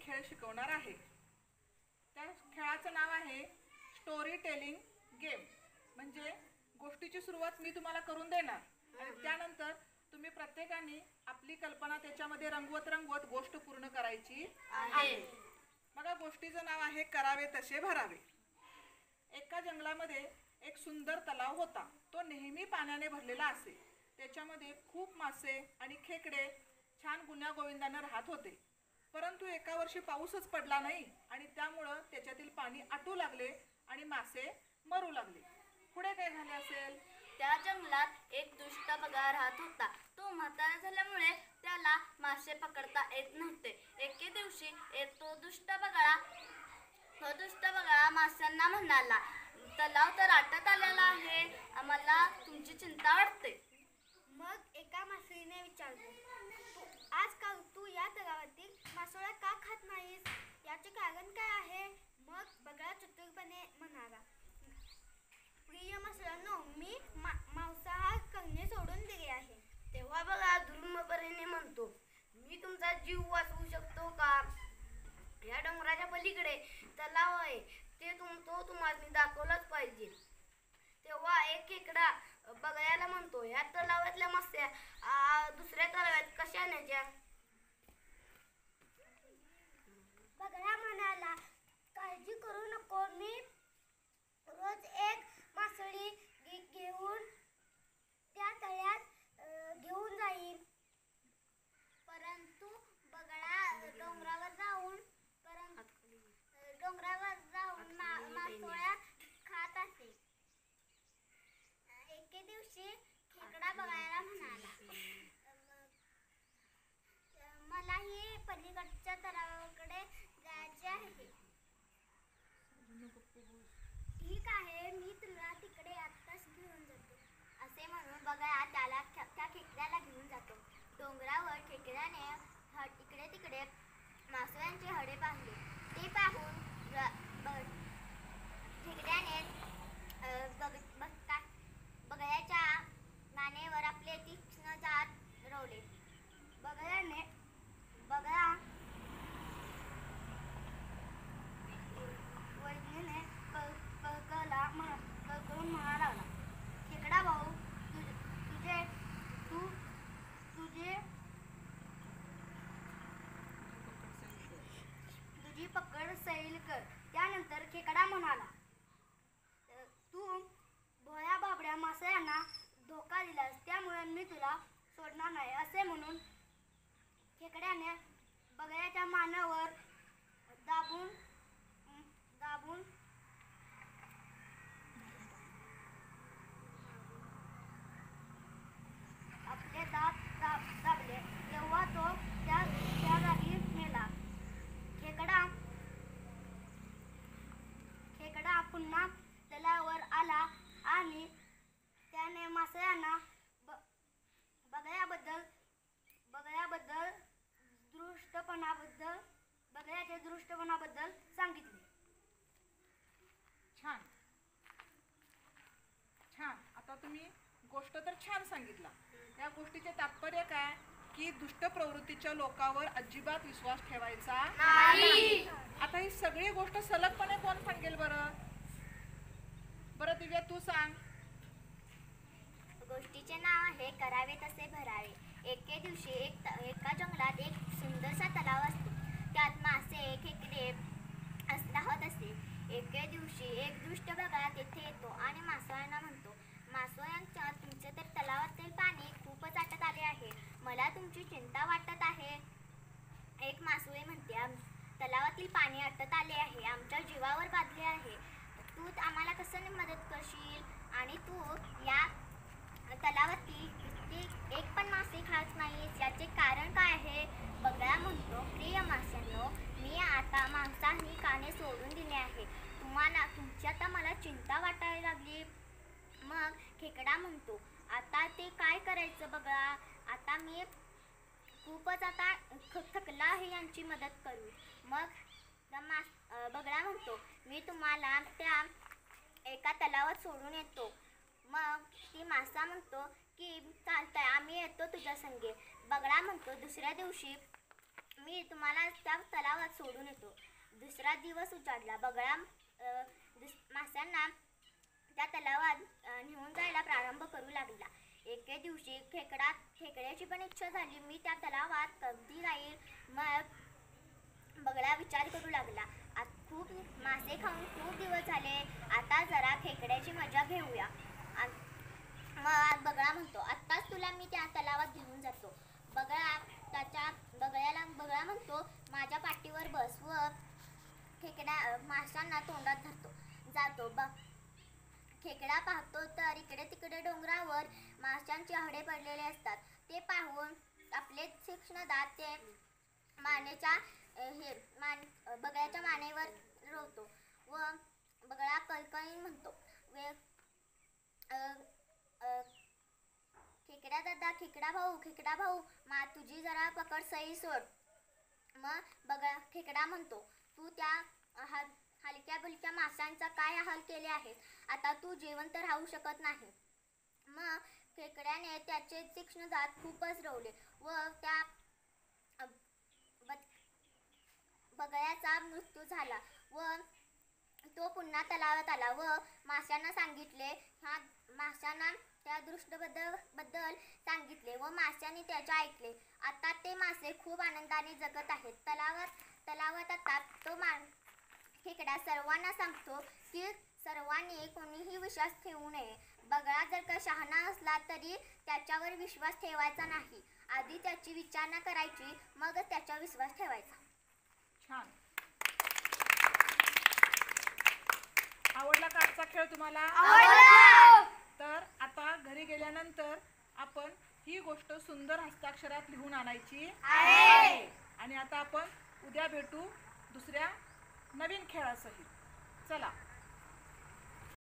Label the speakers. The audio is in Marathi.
Speaker 1: खेळ शिकवणार आहे. त्या खेळाचं नाव आहे स्टोरी टेलिंग गेम. म्हणजे गोष्टीची सुरुवात मी तुम्हाला करून देणार आणि त्यानंतर तुम्ही प्रत्येकाने आपली कल्पना त्याच्यामध्ये रंगवत रंगवत गोष्ट पूर्ण करायची आहे. बघा, गोष्टीचं नाव आहे करावे तसे भरावे. एका जंगलामध्ये एक सुंदर तलाव होता. तो नेहमी पाण्याने भरलेला असे. त्याच्यामध्ये खूप मासे आणि खेकडे छान गुण्यागोविंदाने राहत होते. परंतु एका वर्षी पाऊसच पडला नाही आणि त्यामुळं त्याच्यातील पाणी आटू लागले आणि मासे मरू लागले. पुढे काय झाले असेल?
Speaker 2: त्या जंगलात एक दुष्ट बगळा राहत होता. तो म्हातारा झाल्यामुळे त्याला मासे पकडता येत नव्हते. एके दिवशी तो दुष्ट बगळा माशांना म्हणाला, तलाव तर आटत आलेला आहे, आम्हाला तुमची चिंता वाटते.
Speaker 3: मग एका मासळीने विचारले, आजकाल तू या तलावातील मासोळा का खात नाहीस? याचे कारण काय आहे? मग बगळा चतुरपणे म्हणाला, प्रिय मासळांनो, मी मांसाहार करणे सोडून दिले आहे.
Speaker 2: तेव्हा बघा दुर्मपरीने म्हणतो, मी तुमचा जीव वाचवू शकतो का? या डोंगराच्या पलीकडे तलाव आहे, तो तुम्हाला दाखवलाच पाहिजे. तेव्हा एक खेकडा बगळ्याला म्हणतो, या तलावातल्या मासे दुसऱ्या तलावात कशा न्यायच्या?
Speaker 3: बगळा म्हणाला, काळजी करू नको, मी रोज एक मासळी घेऊन त्या तळ्यात घेऊन जाईन. परंतु बगळा डोंगरावर जाऊन मासोळ्या खात असे. एके दिवशी खेकडा बगळ्याला म्हणाला, मलाही पलीकडच्या तलावाकडे जायचे आहे. ठीक आहे, मी तुला तिकडे आत्ताच घेऊन जातो.
Speaker 2: असे म्हणून बगळा त्या खेकड्याला घेऊन जातो. डोंगरावर खेकड्याने इकडे तिकडे मासोळ्यांचे हडे पाहिले. ते पाहून खेकड्याने बगळ्याच्या मानेवर आपले तीक्ष्ण दात रोवले. बगळा वैद्यने कळकळून म्हणाला लागला, खेकडा भाऊ, तुझी पकड सैल कर. त्यानंतर खेकडा म्हणाला, तू भोळ्या बाबड्या मासळ्यांना धोका दिलास, त्यामुळे मी तुला सोडणार नाही. असे म्हणून खेकड्याने बगळ्याच्या मानेवर दाबून आपले दात दाबले. तेव्हा तो त्या जागी मेला. खेकडा पुन्हा तलावावर आला आणि त्याने मासळ्यांना बगळ्याच्या दृष्टपणाबद्दल सांगितले.
Speaker 1: छान छान. आता तुम्ही गोष्ट तर छान सांगितला. या गोष्टीचे तात्पर्य काय? की दुष्ट प्रवृत्तीच्या लोकांवर अजिबात विश्वास ठेवायचा नाही. आता ही सगळी गोष्ट सलगपणे कोण सांगेल बरं? दिव्या, तू सांग.
Speaker 2: गोष्टीचे नाव आहे करावे तसे भरावे. एके दिवशी एका जंगलात एक सुंदरसा तलाव असतो. त्यात मासे खेकडे राहत असे. एके दिवशी एक दुष्ट बगळा तेथे येतो आणि मासोळ्यांना म्हणतो, मासोळ्यांच्या, तुमचे तर तलावातील पाणी खूपच आटत आले आहे, मला तुमची चिंता वाटत आहे. एक मासोळी म्हणते, तलावातील पाणी आटत आले आहे, आमच्या जीवावर बांधले आहे, तू आम्हाला कसं मदत करशील? आणि तू या तलावातील एक पण मासे खात नाहीस, याचे कारण काय आहे? बगळा म्हणतो, प्रिय माशांनो, मी आता मांसाहारी खाणे सोडून दिले आहे, तुमची आता मला चिंता वाटायला लागली. मग खेकडा म्हणतो, आता ते काय करायचं बगळा? आता मी खूपच थकला आहे यांची मदत करू. मग बगळा म्हणतो, मी तुम्हाला त्या एका तलावात सोडून येतो. मग ती मासा म्हणतो की चालतंय, आम्ही येतो तुझ्या संगे. बगळा म्हणतो, दुसऱ्या दिवशी मी तुम्हाला त्या तलावात सोडून येतो. दुसरा दिवस उजाडला. बगळा माशांना त्या तलावात नेऊन जायला प्रारंभ करू लागला. एके दिवशी खेकड्याची पण इच्छा झाली, मी त्या तलावात कधी जाईल. मग बगळा विचार करू लागला, खूप मासे खाऊन खूप दिवस झाले, आता जरा खेकड्याची मजा घेऊया. मग बगळा म्हणतो, आत्ताच तुला मी त्या तलावात घेऊन जातो. बगळा म्हणतो, माझ्या पाठीवर बस व माशांना तोंडात जातो. खेकडा पाहतो तर इकडे तिकडे डोंगरावर माशांचे हडे पडलेले असतात. ते पाहून आपले तीक्ष्ण दात ते बगळ्याच्या मानेवर रोवतो व बगळा कळकळीने म्हणतो, खेकडा दादा, खेकडा भाऊ, तुझी जरा पकड सई सोड. मग खेकडा म्हणतो, तू त्या हलक्या बुलक्या माशांचा काय हाल केले आहेत, आता तू जिवंत राहू शकत नाही. मग खेकड्याने त्याचे तीक्ष्ण दात खूपच रोवले व त्या बगळ्याचा मृत्यू झाला व तो पुन्हा तलावात आला व माशांना त्या दृष्टीबद्दल सांगितले व माशांनी त्याचे ऐकले. आता ते मासे खूप आनंदाने जगत आहेत. तलावात आता तो खेकडा सर्वांना सांगतो की सर्वांनी कोणीही विश्वास ठेवू नये. बगळा जर का शहाणा असला तरी त्याच्यावर विश्वास ठेवायचा नाही. आधी त्याची विचारणा करायची, मगच त्याच्यावर विश्वास ठेवायचा.
Speaker 1: छान. आवडला का आजचा खेळ तुम्हाला? तर आता घरी गेल्यानंतर आपण ही गोष्ट सुंदर हस्ताक्षरात लिहून आणायची आहे. आणि आता आपण उद्या भेटू दुसऱ्या नवीन खेळासहित. चला.